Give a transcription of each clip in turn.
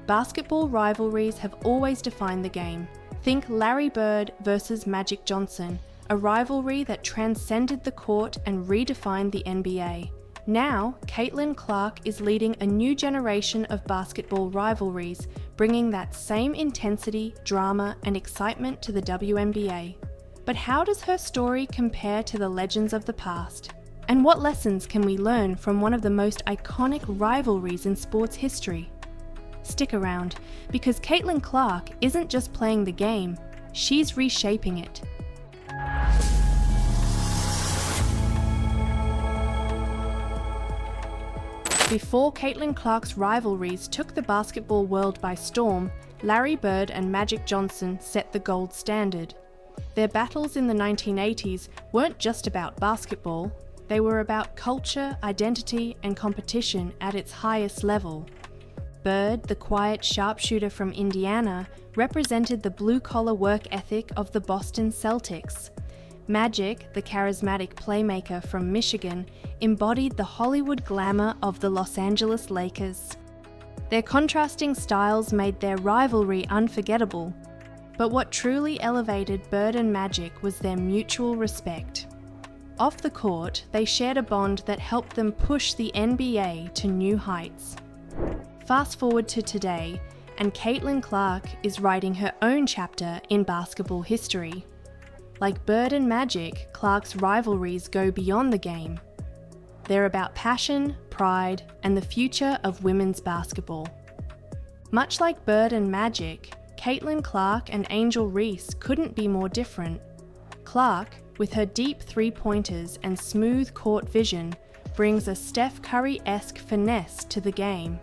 Basketball rivalries have always defined the game. Think Larry Bird versus Magic Johnson, a rivalry that transcended the court and redefined the NBA. Now, Caitlin Clark is leading a new generation of basketball rivalries, bringing that same intensity, drama, and excitement to the WNBA. But how does her story compare to the legends of the past? And what lessons can we learn from one of the most iconic rivalries in sports history? Stick around, because Caitlin Clark isn't just playing the game, she's reshaping it. Before Caitlin Clark's rivalries took the basketball world by storm, Larry Bird and Magic Johnson set the gold standard. Their battles in the 1980s weren't just about basketball, they were about culture, identity, and competition at its highest level. Bird, the quiet sharpshooter from Indiana, represented the blue-collar work ethic of the Boston Celtics. Magic, the charismatic playmaker from Michigan, embodied the Hollywood glamour of the Los Angeles Lakers. Their contrasting styles made their rivalry unforgettable, but what truly elevated Bird and Magic was their mutual respect. Off the court, they shared a bond that helped them push the NBA to new heights. Fast forward to today, and Caitlin Clark is writing her own chapter in basketball history. Like Bird and Magic, Clark's rivalries go beyond the game. They're about passion, pride, and the future of women's basketball. Much like Bird and Magic, Caitlin Clark and Angel Reese couldn't be more different. Clark, with her deep three-pointers and smooth court vision, brings a Steph Curry-esque finesse to the game.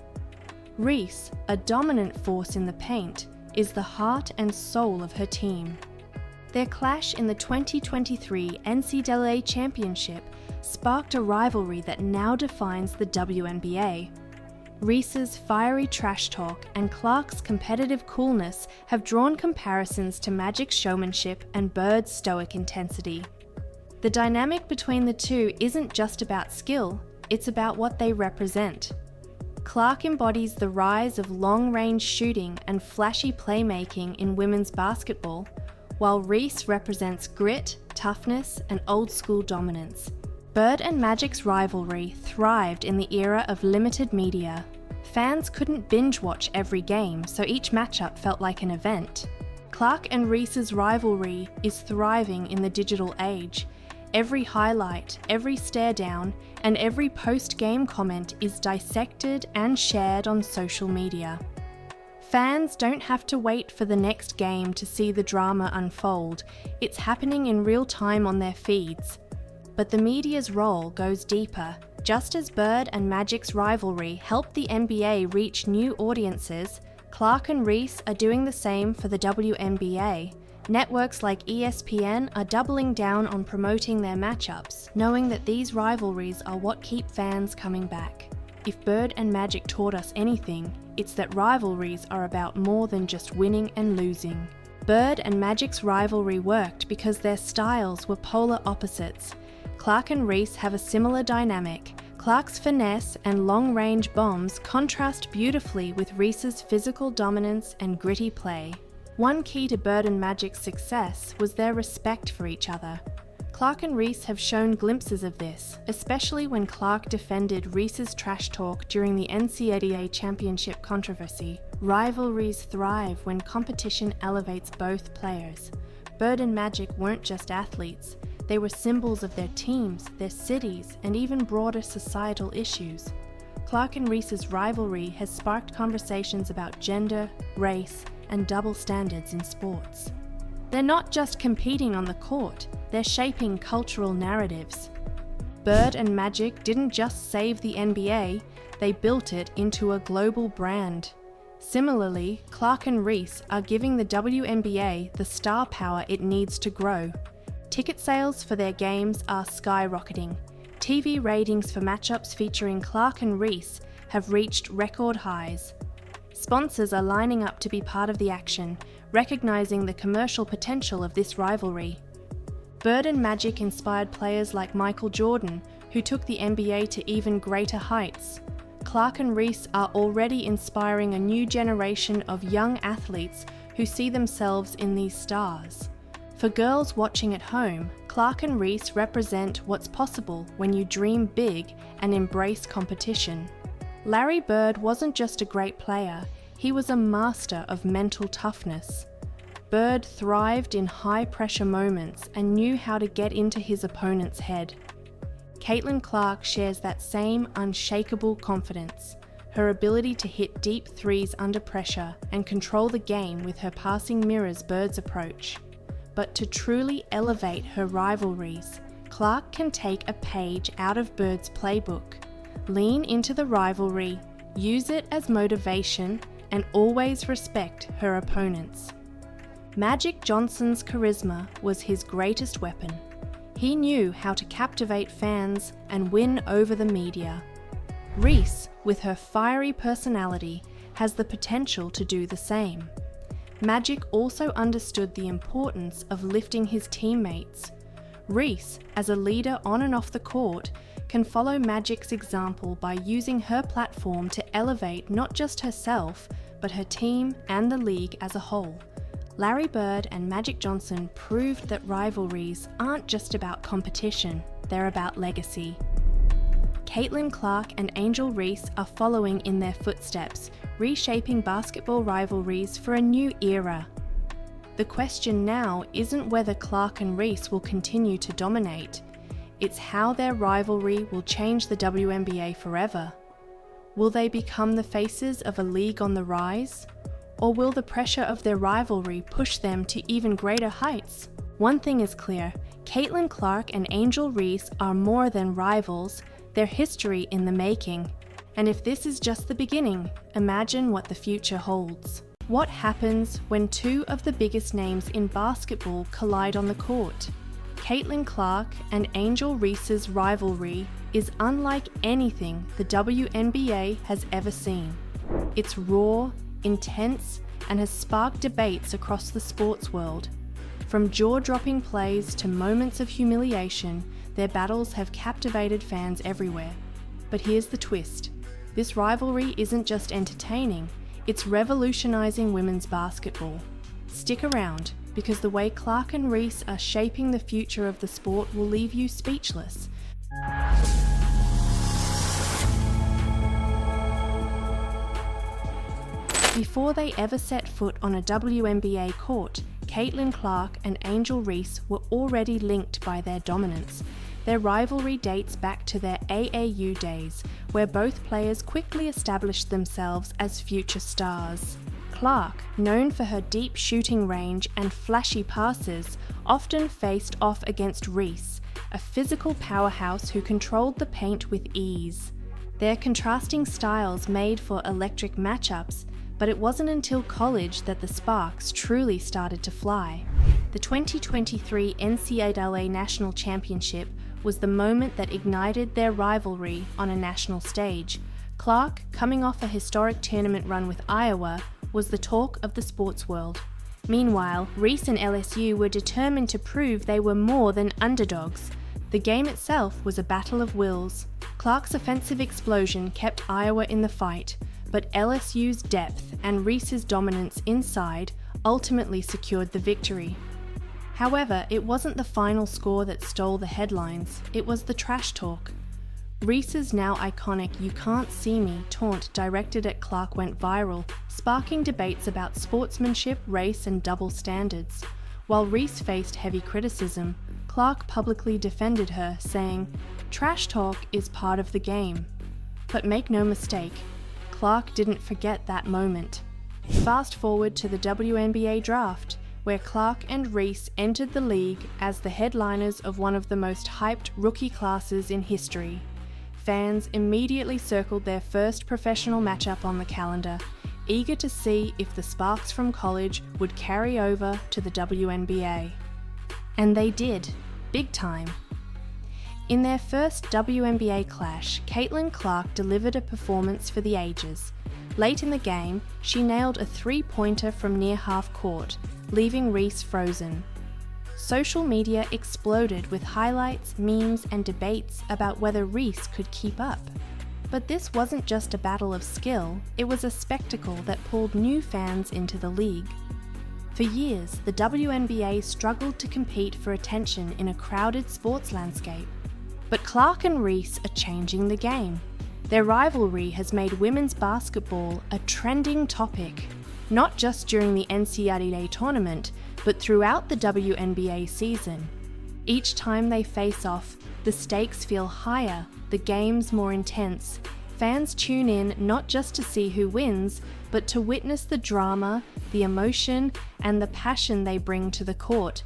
Reese, a dominant force in the paint, is the heart and soul of her team. Their clash in the 2023 NCAA Championship sparked a rivalry that now defines the WNBA. Reese's fiery trash talk and Clark's competitive coolness have drawn comparisons to Magic's showmanship and Bird's stoic intensity. The dynamic between the two isn't just about skill, it's about what they represent. Clark embodies the rise of long-range shooting and flashy playmaking in women's basketball, while Reese represents grit, toughness, and old-school dominance. Bird and Magic's rivalry thrived in the era of limited media. Fans couldn't binge-watch every game, so each matchup felt like an event. Clark and Reese's rivalry is thriving in the digital age. Every highlight, every stare down, and every post-game comment is dissected and shared on social media. Fans don't have to wait for the next game to see the drama unfold. It's happening in real time on their feeds. But the media's role goes deeper. Just as Bird and Magic's rivalry helped the NBA reach new audiences, Clark and Reese are doing the same for the WNBA. Networks like ESPN are doubling down on promoting their matchups, knowing that these rivalries are what keep fans coming back. If Bird and Magic taught us anything, it's that rivalries are about more than just winning and losing. Bird and Magic's rivalry worked because their styles were polar opposites. Clark and Reese have a similar dynamic. Clark's finesse and long-range bombs contrast beautifully with Reese's physical dominance and gritty play. One key to Bird and Magic's success was their respect for each other. Clark and Reese have shown glimpses of this, especially when Clark defended Reese's trash talk during the NCAA Championship controversy. Rivalries thrive when competition elevates both players. Bird and Magic weren't just athletes, they were symbols of their teams, their cities, and even broader societal issues. Clark and Reese's rivalry has sparked conversations about gender, race, and double standards in sports. They're not just competing on the court, they're shaping cultural narratives. Bird and Magic didn't just save the NBA, they built it into a global brand. Similarly, Clark and Reese are giving the WNBA the star power it needs to grow. Ticket sales for their games are skyrocketing. TV ratings for matchups featuring Clark and Reese have reached record highs. Sponsors are lining up to be part of the action, recognizing the commercial potential of this rivalry. Bird and Magic inspired players like Michael Jordan, who took the NBA to even greater heights. Clark and Reese are already inspiring a new generation of young athletes who see themselves in these stars. For girls watching at home, Clark and Reese represent what's possible when you dream big and embrace competition. Larry Bird wasn't just a great player, he was a master of mental toughness. Bird thrived in high-pressure moments and knew how to get into his opponent's head. Caitlin Clark shares that same unshakable confidence, her ability to hit deep threes under pressure and control the game with her passing mirrors Bird's approach. But to truly elevate her rivalries, Clark can take a page out of Bird's playbook, lean into the rivalry, use it as motivation, and always respect her opponents. Magic Johnson's charisma was his greatest weapon. He knew how to captivate fans and win over the media. Reese, with her fiery personality, has the potential to do the same. Magic also understood the importance of lifting his teammates. Reese, as a leader on and off the court, can follow Magic's example by using her platform to elevate not just herself, but her team and the league as a whole. Larry Bird and Magic Johnson proved that rivalries aren't just about competition, they're about legacy. Caitlin Clark and Angel Reese are following in their footsteps, reshaping basketball rivalries for a new era. The question now isn't whether Clark and Reese will continue to dominate, it's how their rivalry will change the WNBA forever. Will they become the faces of a league on the rise? Or will the pressure of their rivalry push them to even greater heights? One thing is clear, Caitlin Clark and Angel Reese are more than rivals, they're history in the making. And if this is just the beginning, imagine what the future holds. What happens when two of the biggest names in basketball collide on the court? Caitlin Clark and Angel Reese's rivalry is unlike anything the WNBA has ever seen. It's raw, intense, and has sparked debates across the sports world. From jaw-dropping plays to moments of humiliation, their battles have captivated fans everywhere. But here's the twist. This rivalry isn't just entertaining, it's revolutionizing women's basketball. Stick around, because the way Clark and Reese are shaping the future of the sport will leave you speechless. Before they ever set foot on a WNBA court, Caitlin Clark and Angel Reese were already linked by their dominance. Their rivalry dates back to their AAU days, where both players quickly established themselves as future stars. Clark, known for her deep shooting range and flashy passes, often faced off against Reese, a physical powerhouse who controlled the paint with ease. Their contrasting styles made for electric matchups, but it wasn't until college that the sparks truly started to fly. The 2023 NCAA National Championship was the moment that ignited their rivalry on a national stage. Clark, coming off a historic tournament run with Iowa, was the talk of the sports world. Meanwhile, Reese and LSU were determined to prove they were more than underdogs. The game itself was a battle of wills. Clark's offensive explosion kept Iowa in the fight, but LSU's depth and Reese's dominance inside ultimately secured the victory. However, it wasn't the final score that stole the headlines, it was the trash talk. Reese's now iconic "You Can't See Me" taunt directed at Clark went viral, sparking debates about sportsmanship, race, and double standards. While Reese faced heavy criticism, Clark publicly defended her, saying, "Trash talk is part of the game." But make no mistake, Clark didn't forget that moment. Fast forward to the WNBA draft, where Clark and Reese entered the league as the headliners of one of the most hyped rookie classes in history. Fans immediately circled their first professional matchup on the calendar, eager to see if the sparks from college would carry over to the WNBA. And they did, big time. In their first WNBA clash, Caitlin Clark delivered a performance for the ages. Late in the game, she nailed a three-pointer from near half court, leaving Reese frozen. Social media exploded with highlights, memes, and debates about whether Reese could keep up. But this wasn't just a battle of skill, it was a spectacle that pulled new fans into the league. For years, the WNBA struggled to compete for attention in a crowded sports landscape. But Clark and Reese are changing the game. Their rivalry has made women's basketball a trending topic, not just during the NCAA tournament, but throughout the WNBA season. Each time they face off, the stakes feel higher, the game's more intense. Fans tune in not just to see who wins, but to witness the drama, the emotion, and the passion they bring to the court.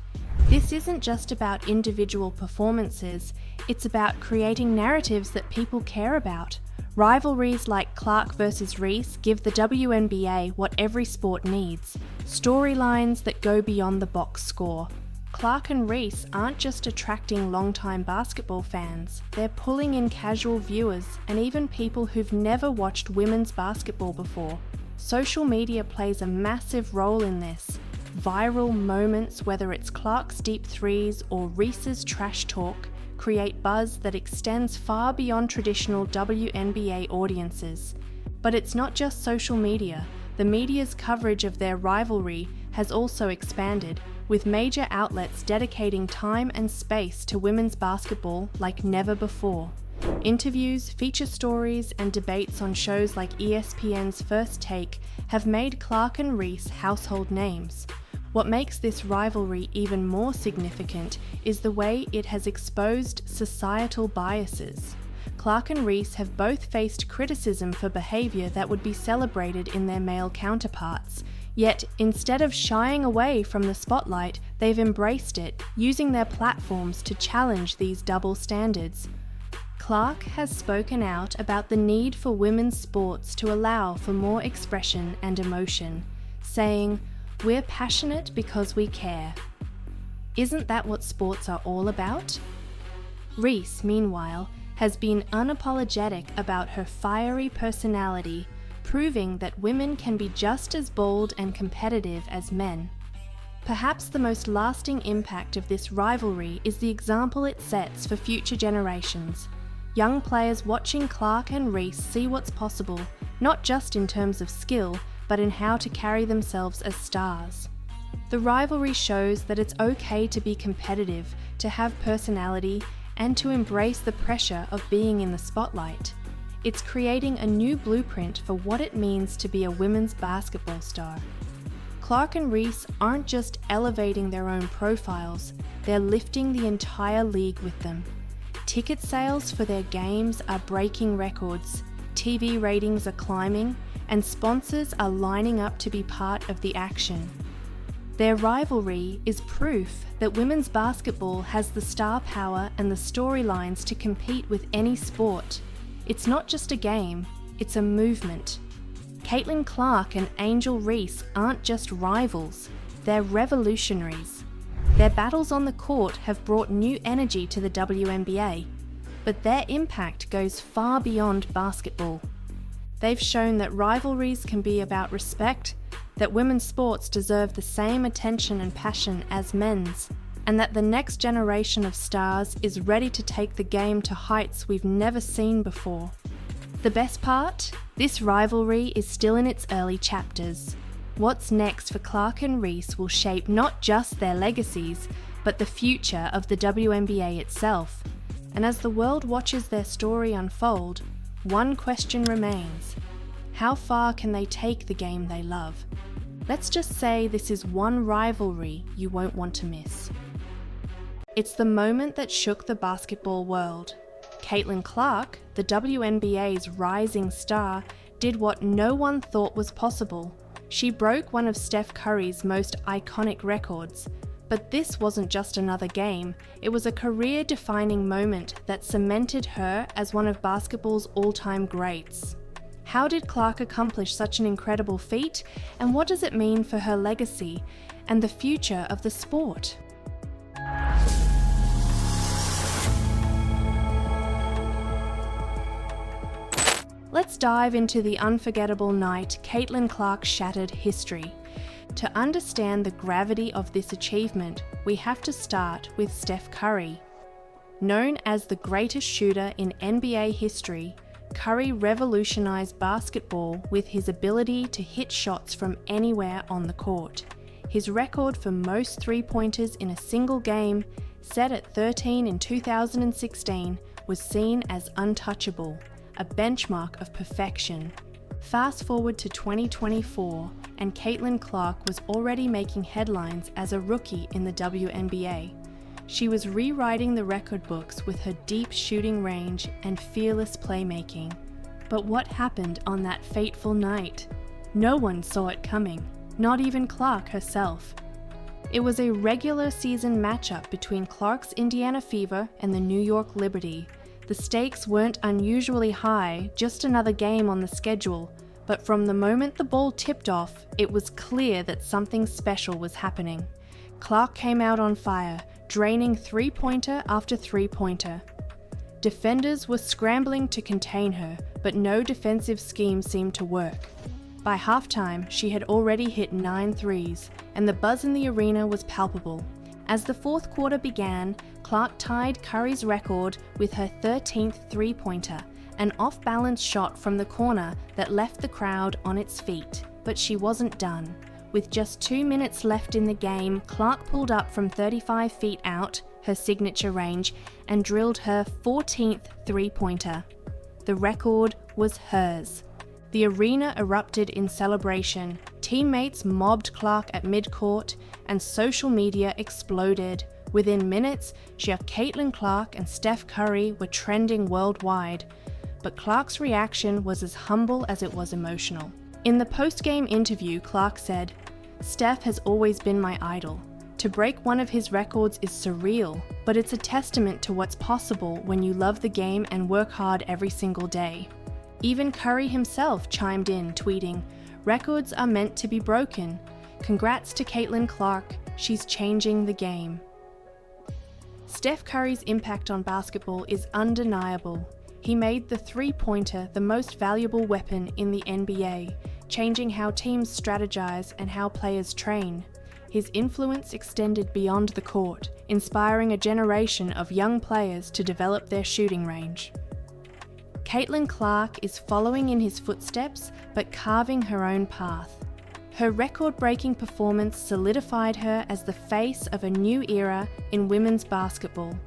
This isn't just about individual performances, it's about creating narratives that people care about. Rivalries like Clark versus Reese give the WNBA what every sport needs: storylines that go beyond the box score. Clark and Reese aren't just attracting longtime basketball fans, they're pulling in casual viewers and even people who've never watched women's basketball before. Social media plays a massive role in this. Viral moments, whether it's Clark's deep threes or Reese's trash talk, create buzz that extends far beyond traditional WNBA audiences. But it's not just social media. The media's coverage of their rivalry has also expanded, with major outlets dedicating time and space to women's basketball like never before. Interviews, feature stories, and debates on shows like ESPN's First Take have made Clark and Reese household names. What makes this rivalry even more significant is the way it has exposed societal biases. Clark and Reese have both faced criticism for behaviour that would be celebrated in their male counterparts. Yet, instead of shying away from the spotlight, they've embraced it, using their platforms to challenge these double standards. Clark has spoken out about the need for women's sports to allow for more expression and emotion, saying, "We're passionate because we care." Isn't that what sports are all about? Reese, meanwhile, has been unapologetic about her fiery personality, proving that women can be just as bold and competitive as men. Perhaps the most lasting impact of this rivalry is the example it sets for future generations. Young players watching Clark and Reese see what's possible, not just in terms of skill, but in how to carry themselves as stars. The rivalry shows that it's okay to be competitive, to have personality, and to embrace the pressure of being in the spotlight. It's creating a new blueprint for what it means to be a women's basketball star. Clark and Reese aren't just elevating their own profiles, they're lifting the entire league with them. Ticket sales for their games are breaking records, TV ratings are climbing, and sponsors are lining up to be part of the action. Their rivalry is proof that women's basketball has the star power and the storylines to compete with any sport. It's not just a game, it's a movement. Caitlin Clark and Angel Reese aren't just rivals, they're revolutionaries. Their battles on the court have brought new energy to the WNBA, but their impact goes far beyond basketball. They've shown that rivalries can be about respect, that women's sports deserve the same attention and passion as men's, and that the next generation of stars is ready to take the game to heights we've never seen before. The best part? This rivalry is still in its early chapters. What's next for Clark and Reese will shape not just their legacies, but the future of the WNBA itself. And as the world watches their story unfold, one question remains: how far can they take the game they love? Let's just say this is one rivalry you won't want to miss. It's the moment that shook the basketball world. Caitlin Clark, the WNBA's rising star, did what no one thought was possible. She broke one of Steph Curry's most iconic records. But this wasn't just another game, it was a career-defining moment that cemented her as one of basketball's all-time greats. How did Clark accomplish such an incredible feat, and what does it mean for her legacy and the future of the sport? Let's dive into the unforgettable night Caitlin Clark shattered history. To understand the gravity of this achievement, we have to start with Steph Curry. Known as the greatest shooter in NBA history, Curry revolutionized basketball with his ability to hit shots from anywhere on the court. His record for most three-pointers in a single game, set at 13 in 2016, was seen as untouchable, a benchmark of perfection. Fast forward to 2024, and Caitlin Clark was already making headlines as a rookie in the WNBA. She was rewriting the record books with her deep shooting range and fearless playmaking. But what happened on that fateful night? No one saw it coming, not even Clark herself. It was a regular season matchup between Clark's Indiana Fever and the New York Liberty. The stakes weren't unusually high, just another game on the schedule, but from the moment the ball tipped off, it was clear that something special was happening. Clark came out on fire, draining three-pointer after three-pointer. Defenders were scrambling to contain her, but no defensive scheme seemed to work. By halftime, she had already hit 9 threes, and the buzz in the arena was palpable. As the fourth quarter began, Clark tied Curry's record with her 13th three-pointer, an off-balance shot from the corner that left the crowd on its feet. But she wasn't done. With just 2 minutes left in the game, Clark pulled up from 35 feet out, her signature range, and drilled her 14th three-pointer. The record was hers. The arena erupted in celebration, teammates mobbed Clark at midcourt, and social media exploded. Within minutes, Caitlin Clark and Steph Curry were trending worldwide. But Clark's reaction was as humble as it was emotional. In the post-game interview, Clark said, "Steph has always been my idol. To break one of his records is surreal, but it's a testament to what's possible when you love the game and work hard every single day." Even Curry himself chimed in, tweeting, "Records are meant to be broken. Congrats to Caitlin Clark, she's changing the game." Steph Curry's impact on basketball is undeniable. He made the three-pointer the most valuable weapon in the NBA, changing how teams strategize and how players train. His influence extended beyond the court, inspiring a generation of young players to develop their shooting range. Caitlin Clark is following in his footsteps, but carving her own path. Her record-breaking performance solidified her as the face of a new era in women's basketball.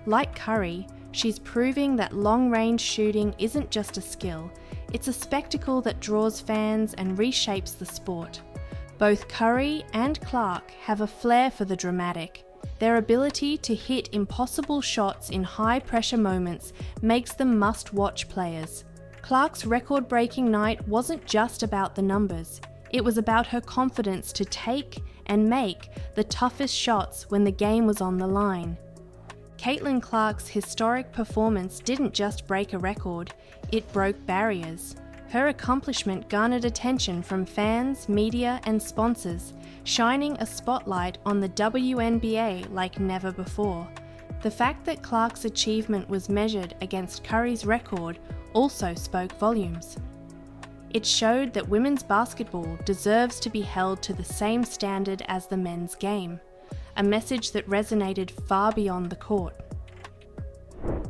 Like Curry, she's proving that long-range shooting isn't just a skill, it's a spectacle that draws fans and reshapes the sport. Both Curry and Clark have a flair for the dramatic. Their ability to hit impossible shots in high-pressure moments makes them must-watch players. Clark's record-breaking night wasn't just about the numbers. It was about her confidence to take and make the toughest shots when the game was on the line. Caitlin Clark's historic performance didn't just break a record, it broke barriers. Her accomplishment garnered attention from fans, media, and sponsors, shining a spotlight on the WNBA like never before. The fact that Clark's achievement was measured against Curry's record also spoke volumes. It showed that women's basketball deserves to be held to the same standard as the men's game, a message that resonated far beyond the court.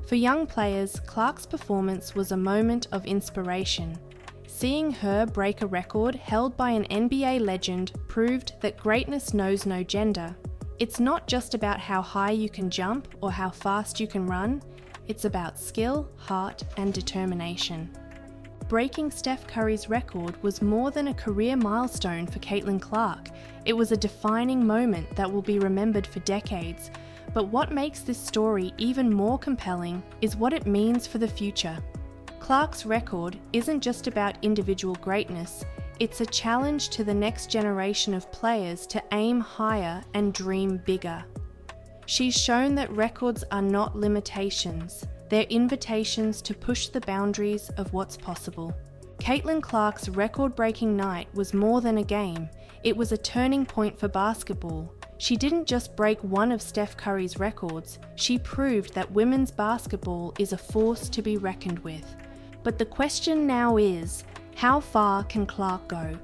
For young players, Clark's performance was a moment of inspiration. Seeing her break a record held by an NBA legend proved that greatness knows no gender. It's not just about how high you can jump or how fast you can run, it's about skill, heart, and determination. Breaking Steph Curry's record was more than a career milestone for Caitlin Clark. It was a defining moment that will be remembered for decades. But what makes this story even more compelling is what it means for the future. Clark's record isn't just about individual greatness, it's a challenge to the next generation of players to aim higher and dream bigger. She's shown that records are not limitations, they're invitations to push the boundaries of what's possible. Caitlin Clark's record-breaking night was more than a game, it was a turning point for basketball. She didn't just break one of Steph Curry's records, she proved that women's basketball is a force to be reckoned with. But the question now is, how far can Clark go?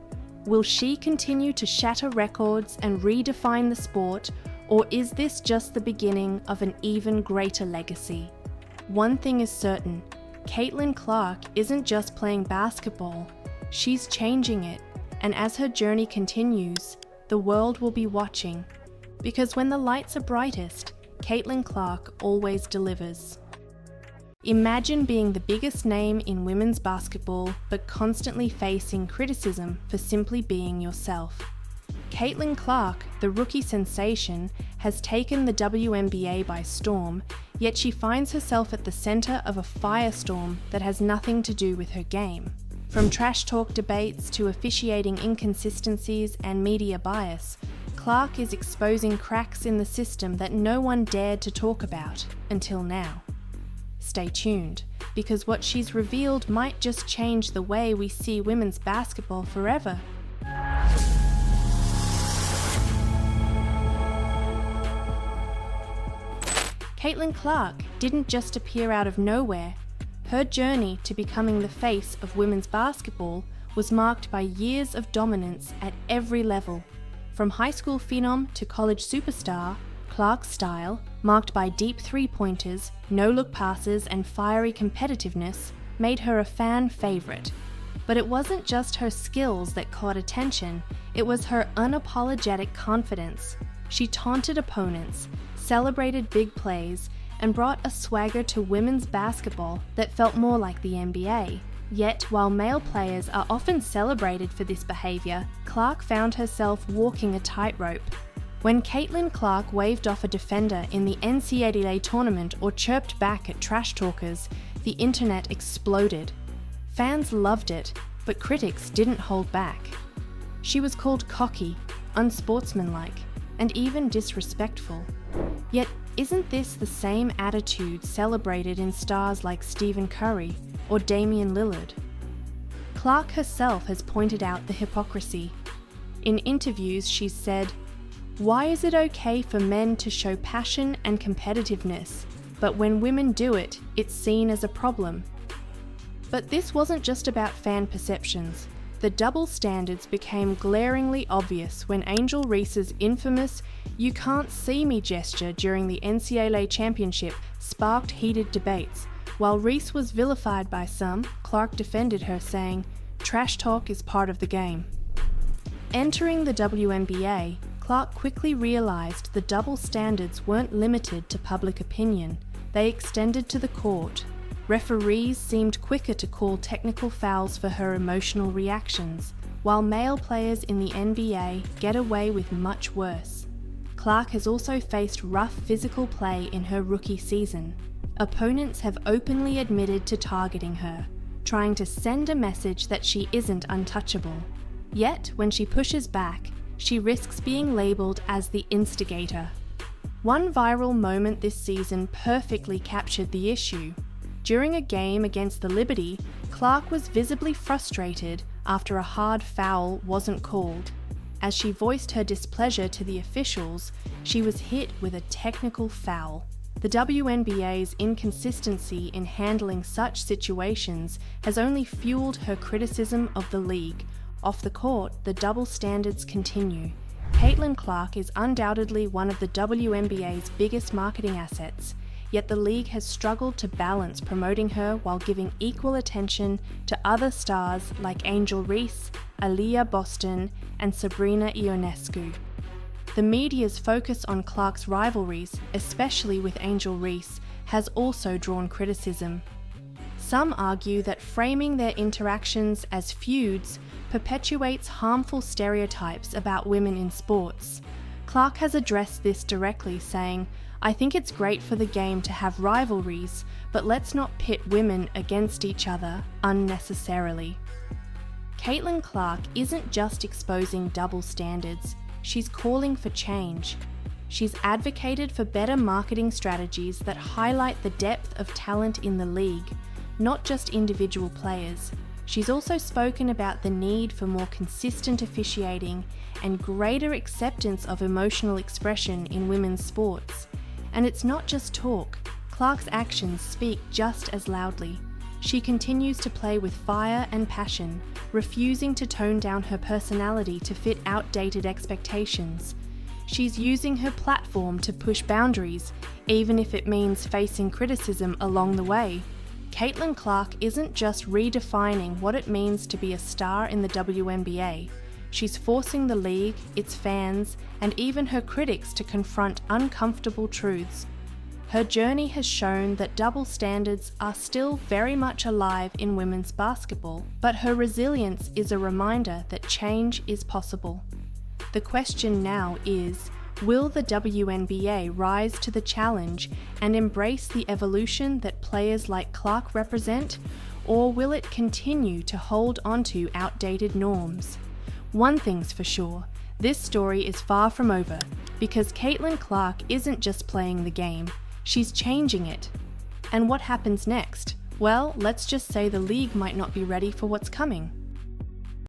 Will she continue to shatter records and redefine the sport, or is this just the beginning of an even greater legacy? One thing is certain, Caitlin Clark isn't just playing basketball, she's changing it, and as her journey continues, the world will be watching. Because when the lights are brightest, Caitlin Clark always delivers. Imagine being the biggest name in women's basketball, but constantly facing criticism for simply being yourself. Caitlin Clark, the rookie sensation, has taken the WNBA by storm, yet she finds herself at the center of a firestorm that has nothing to do with her game. From trash talk debates to officiating inconsistencies and media bias, Clark is exposing cracks in the system that no one dared to talk about until now. Stay tuned, because what she's revealed might just change the way we see women's basketball forever. Caitlin Clark didn't just appear out of nowhere. Her journey to becoming the face of women's basketball was marked by years of dominance at every level. From high school phenom to college superstar, Clark's style, marked by deep three-pointers, no-look passes and fiery competitiveness, made her a fan favorite. But it wasn't just her skills that caught attention, it was her unapologetic confidence. She taunted opponents, celebrated big plays, and brought a swagger to women's basketball that felt more like the NBA. Yet, while male players are often celebrated for this behaviour, Clark found herself walking a tightrope. When Caitlin Clark waved off a defender in the NCAA tournament or chirped back at trash talkers, the internet exploded. Fans loved it, but critics didn't hold back. She was called cocky, unsportsmanlike, and even disrespectful. Yet, isn't this the same attitude celebrated in stars like Stephen Curry or Damian Lillard? Clark herself has pointed out the hypocrisy. In interviews, she's said, "Why is it okay for men to show passion and competitiveness, but when women do it, it's seen as a problem?" But this wasn't just about fan perceptions. The double standards became glaringly obvious when Angel Reese's infamous "you can't see me" gesture during the NCAA championship sparked heated debates. While Reese was vilified by some, Clark defended her, saying, "Trash talk is part of the game." Entering the WNBA, Clark quickly realized the double standards weren't limited to public opinion. They extended to the court. Referees seemed quicker to call technical fouls for her emotional reactions, while male players in the NBA get away with much worse. Clark has also faced rough physical play in her rookie season. Opponents have openly admitted to targeting her, trying to send a message that she isn't untouchable. Yet, when she pushes back, she risks being labelled as the instigator. One viral moment this season perfectly captured the issue. During a game against the Liberty, Clark was visibly frustrated after a hard foul wasn't called. As she voiced her displeasure to the officials, she was hit with a technical foul. The WNBA's inconsistency in handling such situations has only fueled her criticism of the league. Off the court, the double standards continue. Caitlin Clark is undoubtedly one of the WNBA's biggest marketing assets, yet the league has struggled to balance promoting her while giving equal attention to other stars like Angel Reese, Aaliyah Boston, and Sabrina Ionescu. The media's focus on Clark's rivalries, especially with Angel Reese, has also drawn criticism. Some argue that framing their interactions as feuds perpetuates harmful stereotypes about women in sports. Clark has addressed this directly, saying, "I think it's great for the game to have rivalries, but let's not pit women against each other unnecessarily." Caitlin Clark isn't just exposing double standards, she's calling for change. She's advocated for better marketing strategies that highlight the depth of talent in the league, not just individual players. She's also spoken about the need for more consistent officiating and greater acceptance of emotional expression in women's sports. And it's not just talk. Clark's actions speak just as loudly. She continues to play with fire and passion, refusing to tone down her personality to fit outdated expectations. She's using her platform to push boundaries, even if it means facing criticism along the way. Caitlin Clark isn't just redefining what it means to be a star in the WNBA. She's forcing the league, its fans, and even her critics to confront uncomfortable truths. Her journey has shown that double standards are still very much alive in women's basketball, but her resilience is a reminder that change is possible. The question now is, will the WNBA rise to the challenge and embrace the evolution that players like Clark represent, or will it continue to hold onto outdated norms? One thing's for sure, this story is far from over, because Caitlin Clark isn't just playing the game, she's changing it. And what happens next? Well, let's just say the league might not be ready for what's coming.